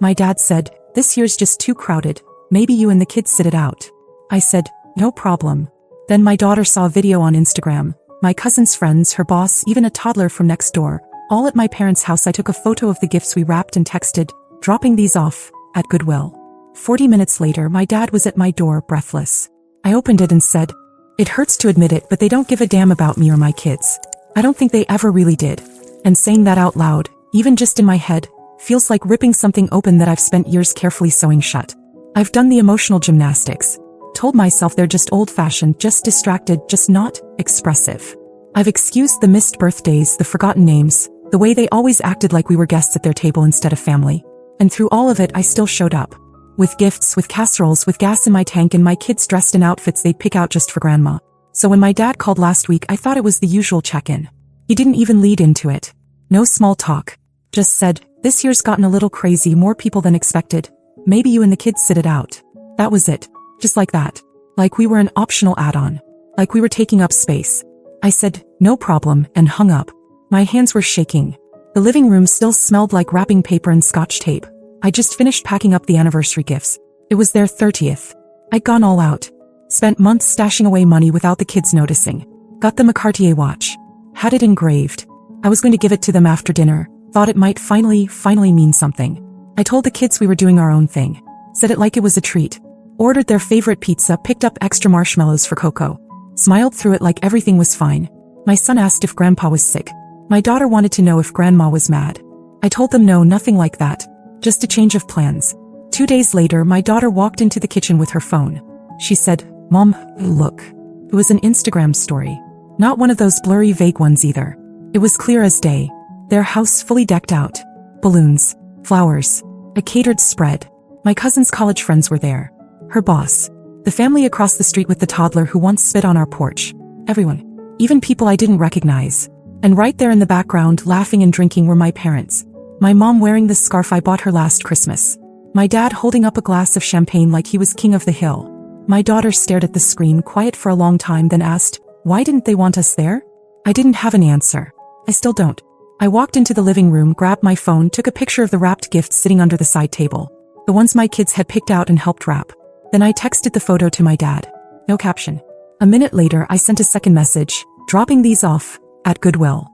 My dad said, "This year's just too crowded. Maybe you and the kids sit it out." I said, "No problem." Then my daughter saw a video on Instagram. My cousin's friends, her boss, even a toddler from next door, all at my parents' house. I took a photo of the gifts we wrapped and texted, dropping these off at Goodwill. 40 minutes later, my dad was at my door, breathless. I opened it and said, "It hurts to admit it, but they don't give a damn about me or my kids. I don't think they ever really did." And saying that out loud, even just in my head, feels like ripping something open that I've spent years carefully sewing shut. I've done the emotional gymnastics. Told myself they're just old-fashioned, just distracted, just not expressive. I've excused the missed birthdays, the forgotten names, the way they always acted like we were guests at their table instead of family. And through all of it, I still showed up. With gifts, with casseroles, with gas in my tank, and my kids dressed in outfits they'd pick out just for grandma. So when my dad called last week, I thought it was the usual check-in. He didn't even lead into it. No small talk. Just said, "This year's gotten a little crazy, more people than expected. Maybe you and the kids sit it out." That was it. Just like that. Like we were an optional add-on. Like we were taking up space. I said, "No problem," and hung up. My hands were shaking. The living room still smelled like wrapping paper and scotch tape. I just finished packing up the anniversary gifts. It was their 30th. I'd gone all out. Spent months stashing away money without the kids noticing. Got them a Cartier watch. Had it engraved. I was going to give it to them after dinner. Thought it might finally mean something. I told the kids we were doing our own thing. Said it like it was a treat. Ordered their favorite pizza, picked up extra marshmallows for Coco. Smiled through it like everything was fine. My son asked if Grandpa was sick. My daughter wanted to know if Grandma was mad. I told them no, nothing like that. Just a change of plans. 2 days later, my daughter walked into the kitchen with her phone. She said, "Mom, look." It was an Instagram story. Not one of those blurry, vague ones either. It was clear as day. Their house fully decked out. Balloons. Flowers. A catered spread. My cousin's college friends were there. Her boss. The family across the street with the toddler who once spit on our porch. Everyone. Even people I didn't recognize. And right there in the background, laughing and drinking, were my parents. My mom wearing the scarf I bought her last Christmas. My dad holding up a glass of champagne like he was king of the hill. My daughter stared at the screen, quiet for a long time, then asked, "Why didn't they want us there?" I didn't have an answer. I still don't. I walked into the living room, grabbed my phone, took a picture of the wrapped gifts sitting under the side table. The ones my kids had picked out and helped wrap. Then I texted the photo to my dad. No caption. A minute later, I sent a second message, dropping these off at Goodwill.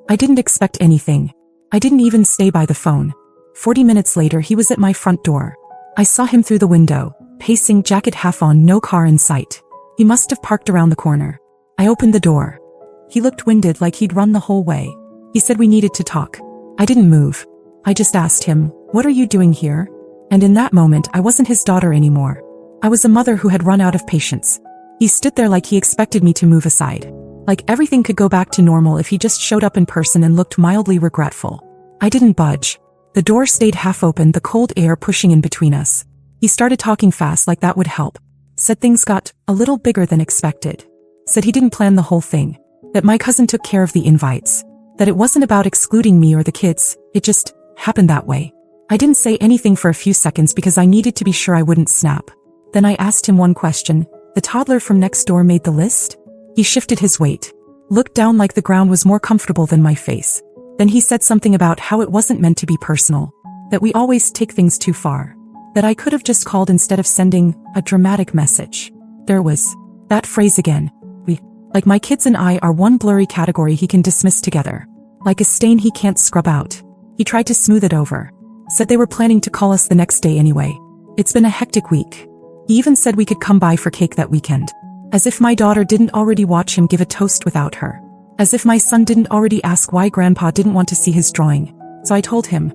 I didn't expect anything. I didn't even stay by the phone. 40 minutes later, he was at my front door. I saw him through the window, pacing, jacket half on, no car in sight. He must have parked around the corner. I opened the door. He looked winded, like he'd run the whole way. He said we needed to talk. I didn't move. I just asked him, "What are you doing here?" And in that moment, I wasn't his daughter anymore. I was a mother who had run out of patience. He stood there like he expected me to move aside. Like everything could go back to normal if he just showed up in person and looked mildly regretful. I didn't budge. The door stayed half open, the cold air pushing in between us. He started talking fast, like that would help. Said things got a little bigger than expected. Said he didn't plan the whole thing. That my cousin took care of the invites. That it wasn't about excluding me or the kids, it just happened that way. I didn't say anything for a few seconds because I needed to be sure I wouldn't snap. Then I asked him one question. "The toddler from next door made the list?" He shifted his weight. Looked down like the ground was more comfortable than my face. Then he said something about how it wasn't meant to be personal. That we always take things too far. That I could have just called instead of sending a dramatic message. There was that phrase again. We, like my kids and I, are one blurry category he can dismiss together. Like a stain he can't scrub out. He tried to smooth it over. Said they were planning to call us the next day anyway. It's been a hectic week. He even said we could come by for cake that weekend. As if my daughter didn't already watch him give a toast without her. As if my son didn't already ask why Grandpa didn't want to see his drawing. So I told him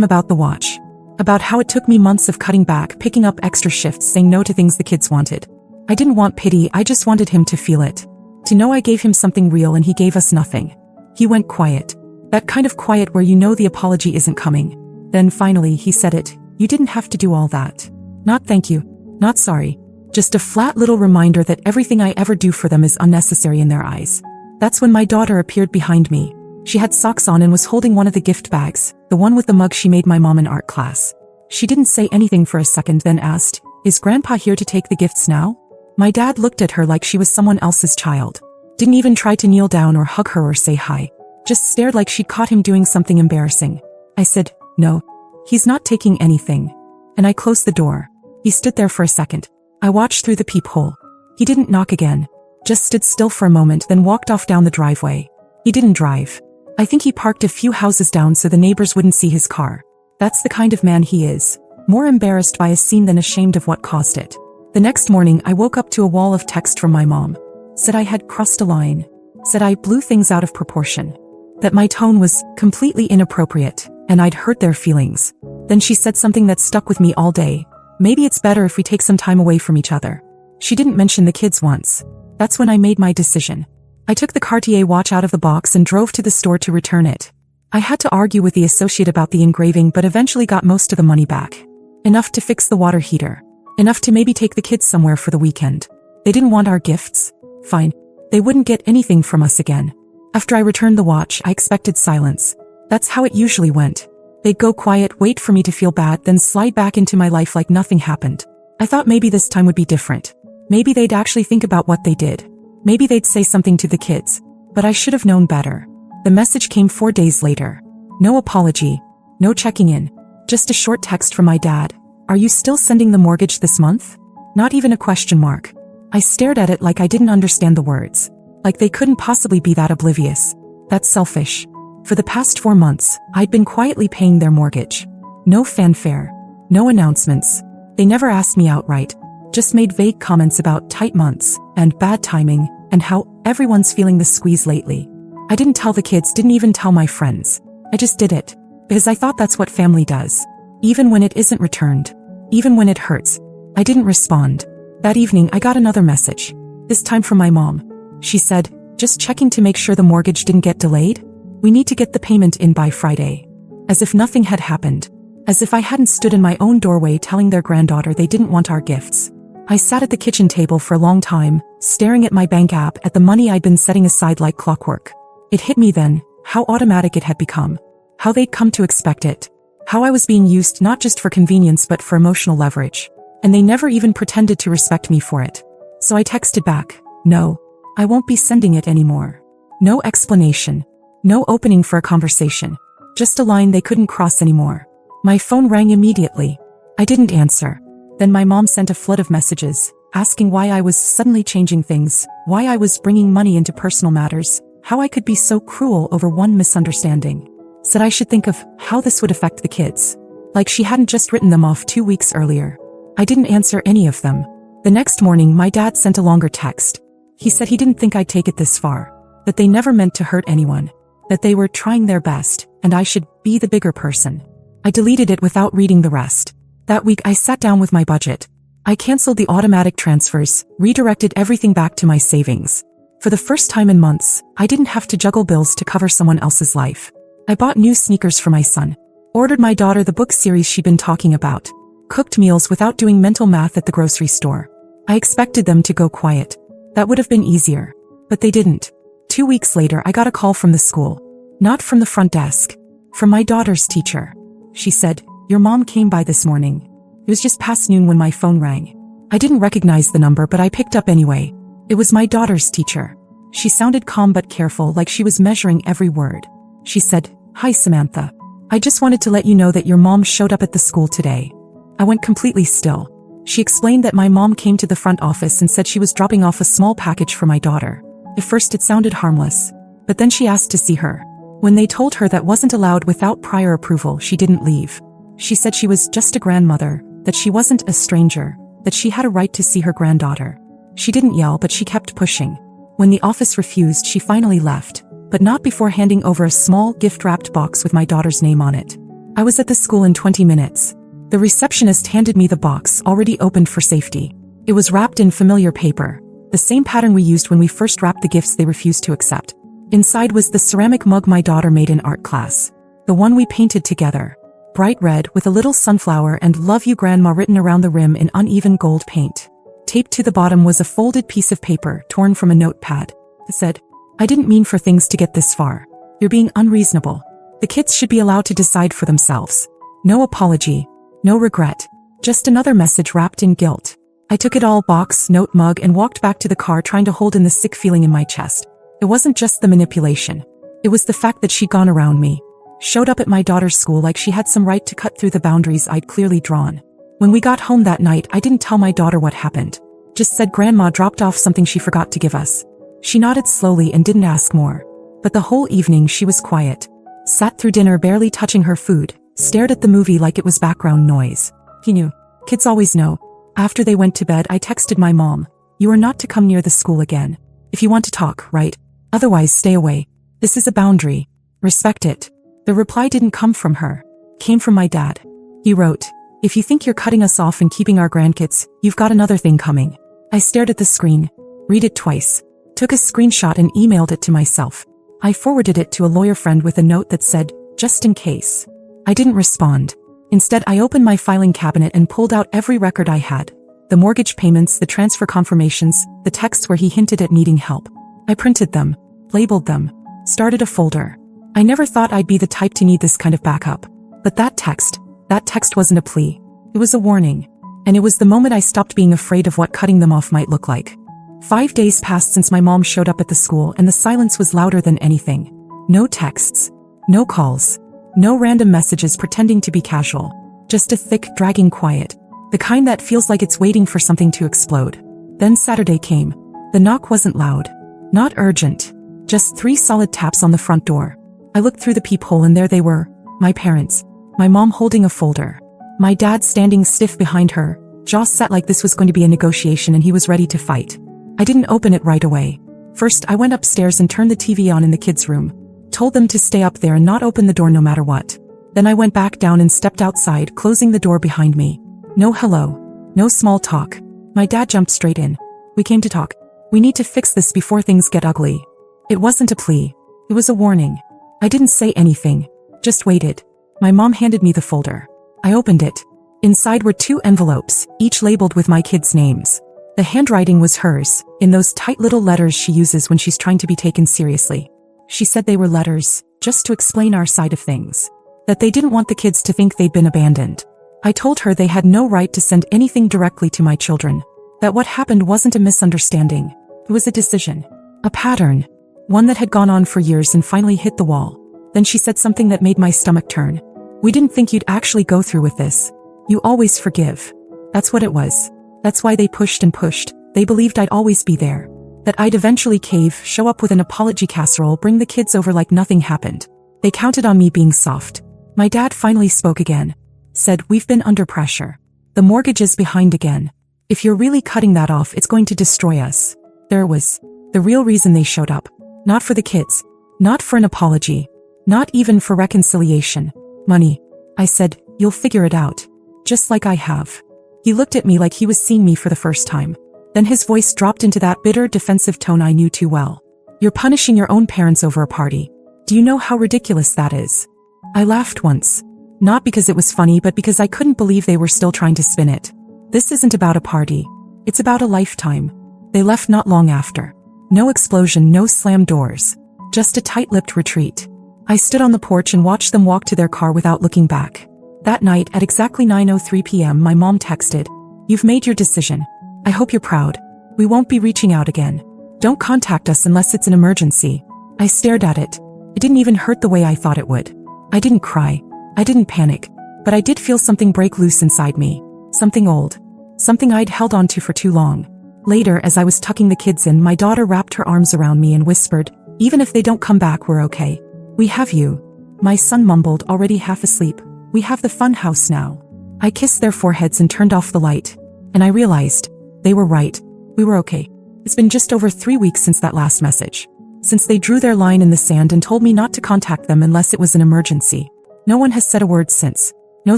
about the watch. About how it took me months of cutting back, picking up extra shifts, saying no to things the kids wanted. I didn't want pity, I just wanted him to feel it. To know I gave him something real and he gave us nothing. He went quiet. That kind of quiet where you know the apology isn't coming. Then finally he said it. "You didn't have to do all that. Not thank you. Not sorry. Just a flat little reminder that everything I ever do for them is unnecessary in their eyes." That's when my daughter appeared behind me. She had socks on and was holding one of the gift bags, the one with the mug she made my mom in art class. She didn't say anything for a second, then asked, "Is Grandpa here to take the gifts now?" My dad looked at her like she was someone else's child. Didn't even try to kneel down or hug her or say hi. Just stared like she'd caught him doing something embarrassing. I said, "No." He's not taking anything. And I closed the door. He stood there for a second. I watched through the peephole. He didn't knock again. Just stood still for a moment, then walked off down the driveway. He didn't drive. I think he parked a few houses down so the neighbors wouldn't see his car. That's the kind of man he is. More embarrassed by a scene than ashamed of what caused it. The next morning, I woke up to a wall of text from my mom. Said I had crossed a line. Said I blew things out of proportion. That my tone was completely inappropriate, and I'd hurt their feelings. Then she said something that stuck with me all day. Maybe it's better if we take some time away from each other. She didn't mention the kids once. That's when I made my decision. I took the Cartier watch out of the box and drove to the store to return it. I had to argue with the associate about the engraving, but eventually got most of the money back. Enough to fix the water heater. Enough to maybe take the kids somewhere for the weekend. They didn't want our gifts. Fine. They wouldn't get anything from us again. After I returned the watch, I expected silence. That's how it usually went. They'd go quiet, wait for me to feel bad, then slide back into my life like nothing happened. I thought maybe this time would be different. Maybe they'd actually think about what they did. Maybe they'd say something to the kids. But I should have known better. The message came 4 days later. No apology. No checking in. Just a short text from my dad. Are you still sending the mortgage this month? Not even a question mark. I stared at it like I didn't understand the words. Like they couldn't possibly be that oblivious. That's selfish. For the past 4 months, I'd been quietly paying their mortgage. No fanfare. No announcements. They never asked me outright. Just made vague comments about tight months, and bad timing, and how everyone's feeling the squeeze lately. I didn't tell the kids, didn't even tell my friends. I just did it. Because I thought that's what family does. Even when it isn't returned. Even when it hurts. I didn't respond. That evening I got another message. This time from my mom. She said, just checking to make sure the mortgage didn't get delayed. We need to get the payment in by Friday. As if nothing had happened. As if I hadn't stood in my own doorway telling their granddaughter they didn't want our gifts. I sat at the kitchen table for a long time, staring at my bank app at the money I'd been setting aside like clockwork. It hit me then, how automatic it had become. How they'd come to expect it. How I was being used not just for convenience but for emotional leverage. And they never even pretended to respect me for it. So I texted back, no, I won't be sending it anymore. No explanation. No opening for a conversation. Just a line they couldn't cross anymore. My phone rang immediately. I didn't answer. Then my mom sent a flood of messages, asking why I was suddenly changing things, why I was bringing money into personal matters, how I could be so cruel over one misunderstanding. Said I should think of how this would affect the kids. Like she hadn't just written them off 2 weeks earlier. I didn't answer any of them. The next morning my dad sent a longer text. He said he didn't think I'd take it this far. That they never meant to hurt anyone. That they were trying their best, and I should be the bigger person. I deleted it without reading the rest. That week I sat down with my budget. I canceled the automatic transfers, redirected everything back to my savings. For the first time in months, I didn't have to juggle bills to cover someone else's life. I bought new sneakers for my son. Ordered my daughter the book series she'd been talking about. Cooked meals without doing mental math at the grocery store. I expected them to go quiet. That would have been easier. But they didn't. 2 weeks later I got a call from the school. Not from the front desk. From my daughter's teacher. She said, your mom came by this morning. It was just past noon when my phone rang. I didn't recognize the number but I picked up anyway. It was my daughter's teacher. She sounded calm but careful, like she was measuring every word. She said, hi Samantha. I just wanted to let you know that your mom showed up at the school today. I went completely still. She explained that my mom came to the front office and said she was dropping off a small package for my daughter. At first it sounded harmless. But then she asked to see her. When they told her that wasn't allowed without prior approval, she didn't leave. She said she was just a grandmother, that she wasn't a stranger, that she had a right to see her granddaughter. She didn't yell but she kept pushing. When the office refused, she finally left, but not before handing over a small gift-wrapped box with my daughter's name on it. I was at the school in 20 minutes. The receptionist handed me the box, already opened for safety. It was wrapped in familiar paper, the same pattern we used when we first wrapped the gifts they refused to accept. Inside was the ceramic mug my daughter made in art class. The one we painted together. Bright red with a little sunflower and "Love You Grandma" written around the rim in uneven gold paint. Taped to the bottom was a folded piece of paper torn from a notepad. It said, I didn't mean for things to get this far. You're being unreasonable. The kids should be allowed to decide for themselves. No apology. No regret. Just another message wrapped in guilt. I took it all, box, note, mug, and walked back to the car, trying to hold in the sick feeling in my chest. It wasn't just the manipulation. It was the fact that she'd gone around me. Showed up at my daughter's school like she had some right to cut through the boundaries I'd clearly drawn. When we got home that night, I didn't tell my daughter what happened. Just said Grandma dropped off something she forgot to give us. She nodded slowly and didn't ask more. But the whole evening she was quiet. Sat through dinner barely touching her food, stared at the movie like it was background noise. He knew. Kids always know. After they went to bed, I texted my mom, "You are not to come near the school again. If you want to talk, right? Otherwise stay away. This is a boundary. Respect it." The reply didn't come from her. Came from my dad. He wrote, "If you think you're cutting us off and keeping our grandkids, you've got another thing coming." I stared at the screen. Read it twice. Took a screenshot and emailed it to myself. I forwarded it to a lawyer friend with a note that said, "Just in case." I didn't respond. Instead, I opened my filing cabinet and pulled out every record I had. The mortgage payments, the transfer confirmations, the texts where he hinted at needing help. I printed them, labeled them, started a folder. I never thought I'd be the type to need this kind of backup. But that text wasn't a plea. It was a warning. And it was the moment I stopped being afraid of what cutting them off might look like. 5 days passed since my mom showed up at the school, and the silence was louder than anything. No texts. No calls. No random messages pretending to be casual. Just a thick, dragging quiet. The kind that feels like it's waiting for something to explode. Then Saturday came. The knock wasn't loud. Not urgent. Just 3 solid taps on the front door. I looked through the peephole and there they were. My parents. My mom holding a folder. My dad standing stiff behind her, jaw set like this was going to be a negotiation and he was ready to fight. I didn't open it right away. First, I went upstairs and turned the TV on in the kids' room. Told them to stay up there and not open the door no matter what. Then I went back down and stepped outside, closing the door behind me. No hello. No small talk. My dad jumped straight in. "We came to talk. We need to fix this before things get ugly." It wasn't a plea. It was a warning. I didn't say anything. Just waited. My mom handed me the folder. I opened it. Inside were 2 envelopes, each labeled with my kids' names. The handwriting was hers, in those tight little letters she uses when she's trying to be taken seriously. She said they were letters, just to explain our side of things. That they didn't want the kids to think they'd been abandoned. I told her they had no right to send anything directly to my children. That what happened wasn't a misunderstanding. It was a decision. A pattern. One that had gone on for years and finally hit the wall. Then she said something that made my stomach turn. "We didn't think you'd actually go through with this. You always forgive." That's what it was. That's why they pushed and pushed. They believed I'd always be there. That I'd eventually cave, show up with an apology casserole, bring the kids over like nothing happened. They counted on me being soft. My dad finally spoke again. Said, "We've been under pressure. The mortgage is behind again. If you're really cutting that off, it's going to destroy us." There was the real reason they showed up. Not for the kids. Not for an apology. Not even for reconciliation. Money. I said, "You'll figure it out. Just like I have." He looked at me like he was seeing me for the first time. Then his voice dropped into that bitter, defensive tone I knew too well. "You're punishing your own parents over a party. Do you know how ridiculous that is?" I laughed once. Not because it was funny, but because I couldn't believe they were still trying to spin it. This isn't about a party. It's about a lifetime. They left not long after. No explosion, no slammed doors. Just a tight-lipped retreat. I stood on the porch and watched them walk to their car without looking back. That night, at exactly 9:03 p.m., my mom texted, "You've made your decision. I hope you're proud. We won't be reaching out again. Don't contact us unless it's an emergency." I stared at it. It didn't even hurt the way I thought it would. I didn't cry. I didn't panic. But I did feel something break loose inside me. Something old. Something I'd held on to for too long. Later, as I was tucking the kids in, my daughter wrapped her arms around me and whispered, "Even if they don't come back, we're okay. We have you." My son mumbled, already half asleep, "We have the fun house now." I kissed their foreheads and turned off the light. And I realized, they were right. We were okay. It's been just over 3 weeks since that last message. Since they drew their line in the sand and told me not to contact them unless it was an emergency. No one has said a word since. No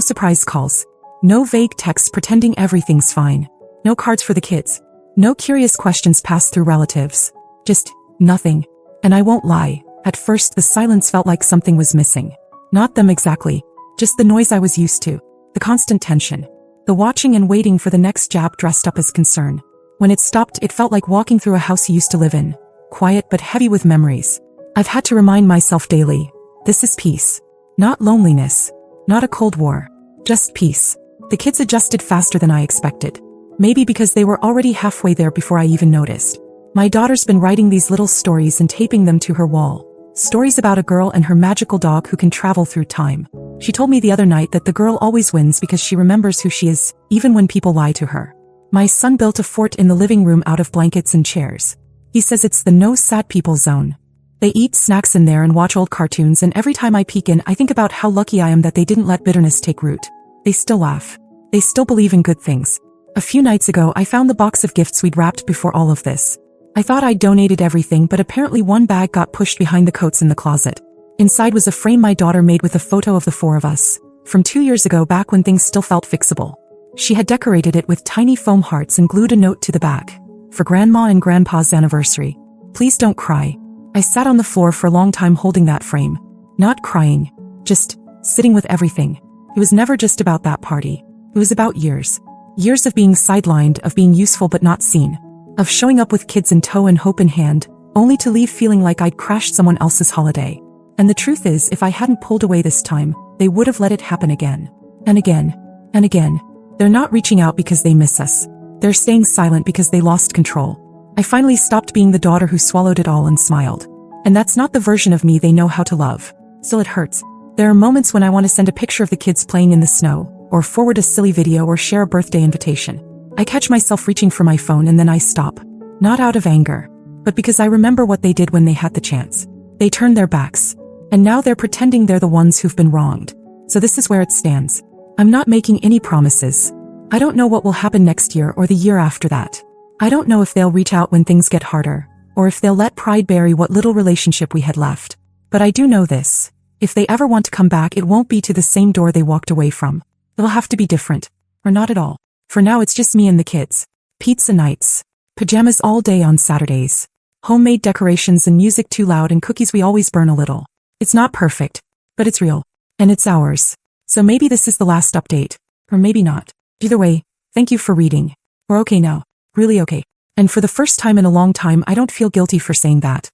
surprise calls. No vague texts pretending everything's fine. No cards for the kids. No curious questions passed through relatives. Just nothing. And I won't lie, at first the silence felt like something was missing. Not them exactly. Just the noise I was used to. The constant tension. The watching and waiting for the next jab dressed up as concern. When it stopped, it felt like walking through a house he used to live in. Quiet but heavy with memories. I've had to remind myself daily. This is peace. Not loneliness. Not a cold war. Just peace. The kids adjusted faster than I expected. Maybe because they were already halfway there before I even noticed. My daughter's been writing these little stories and taping them to her wall. Stories about a girl and her magical dog who can travel through time. She told me the other night that the girl always wins because she remembers who she is, even when people lie to her. My son built a fort in the living room out of blankets and chairs. He says it's the no sad people zone. They eat snacks in there and watch old cartoons, and every time I peek in I think about how lucky I am that they didn't let bitterness take root. They still laugh. They still believe in good things. A few nights ago I found the box of gifts we'd wrapped before all of this. I thought I'd donated everything, but apparently one bag got pushed behind the coats in the closet. Inside was a frame my daughter made with a photo of the four of us, from 2 years ago, back when things still felt fixable. She had decorated it with tiny foam hearts and glued a note to the back. For Grandma and Grandpa's anniversary. Please don't cry. I sat on the floor for a long time holding that frame. Not crying. Just sitting with everything. It was never just about that party. It was about years. Years of being sidelined, of being useful but not seen. Of showing up with kids in tow and hope in hand, only to leave feeling like I'd crashed someone else's holiday. And the truth is, if I hadn't pulled away this time, they would have let it happen again. And again. And again. They're not reaching out because they miss us. They're staying silent because they lost control. I finally stopped being the daughter who swallowed it all and smiled. And that's not the version of me they know how to love. Still, it hurts. There are moments when I want to send a picture of the kids playing in the snow, or forward a silly video, or share a birthday invitation. I catch myself reaching for my phone and then I stop. Not out of anger, but because I remember what they did when they had the chance. They turned their backs. And now they're pretending they're the ones who've been wronged. So this is where it stands. I'm not making any promises. I don't know what will happen next year or the year after that. I don't know if they'll reach out when things get harder, or if they'll let pride bury what little relationship we had left. But I do know this. If they ever want to come back, it won't be to the same door they walked away from. It'll have to be different. Or not at all. For now it's just me and the kids. Pizza nights. Pajamas all day on Saturdays. Homemade decorations and music too loud and cookies we always burn a little. It's not perfect, but it's real. And it's ours. So maybe this is the last update. Or maybe not. Either way, thank you for reading. We're okay now. Really okay. And for the first time in a long time, I don't feel guilty for saying that.